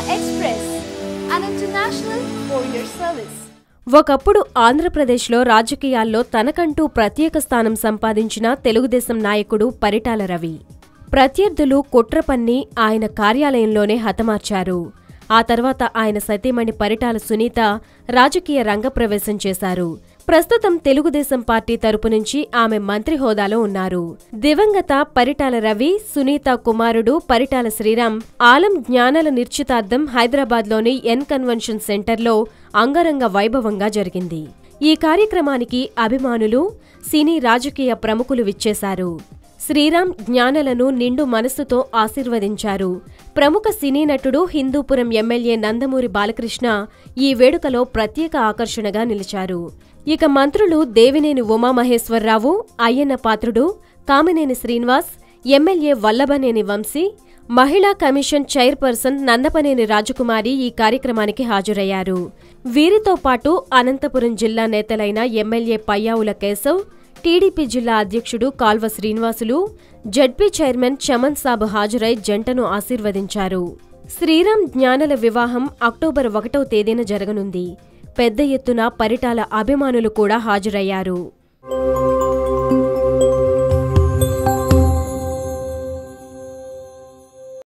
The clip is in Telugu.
Express, an international courier service. ఒకప్పుడు ఆంధ్రప్రదేశ్లో రాజకీయాల్లో తనకంటూ ప్రత్యేక స్థానం సంపాదించిన తెలుగుదేశం నాయకుడు పరిటాల రవి. ప్రత్యర్థులు కుట్ర పన్ని ఆయన కార్యాలయంలోనే హతమార్చారు. ఆ తర్వాత ఆయన సతీమణి పరిటాల సునీత రాజకీయ రంగప్రవేశం చేశారు. ప్రస్తుతం తెలుగుదేశం పార్టీ తరపు నుంచి ఆమె మంత్రి హోదాలో ఉన్నారు. దివంగత పరిటాల రవి, సునీత కుమారుడు పరిటాల శ్రీరామ్ ఆలం జ్ఞానాల నిశ్చితార్థం హైదరాబాద్లోని ఎన్ కన్వెన్షన్ సెంటర్లో అంగరంగ వైభవంగా జరిగింది. ఈ కార్యక్రమానికి అభిమానులు, సినీ రాజకీయ ప్రముఖులు విచ్చేశారు. శ్రీరామ్ జ్ఞానలను నిండు మనస్సుతో ఆశీర్వదించారు. ప్రముఖ సినీ నటుడు, హిందూపురం ఎమ్మెల్యే నందమూరి బాలకృష్ణ ఈ వేడుకలో ప్రత్యేక ఆకర్షణగా నిలిచారు. ఇక మంత్రులు దేవినేని ఉమామహేశ్వరరావు, అయ్యన్న పాత్రుడు, కామినేని శ్రీనివాస్, ఎమ్మెల్యే వల్లభనేని వంశీ, మహిళా కమిషన్ చైర్పర్సన్ నందపనేని రాజకుమారి ఈ కార్యక్రమానికి హాజరయ్యారు. వీరితో పాటు అనంతపురం జిల్లా నేతలైన ఎమ్మెల్యే పయ్యావుల కేశవ్, టీడీపీ జిల్లా అధ్యక్షుడు కాల్వ శ్రీనివాసులు, జడ్పీ చైర్మన్ చమన్ సాబ్ హాజరై జంటను ఆశీర్వదించారు. శ్రీరామ్ జ్ఞానల వివాహం అక్టోబర్ 1వ తేదీన జరగనుంది. పెద్ద ఎత్తున పరిటాల అభిమానులు కూడా హాజరయ్యారు.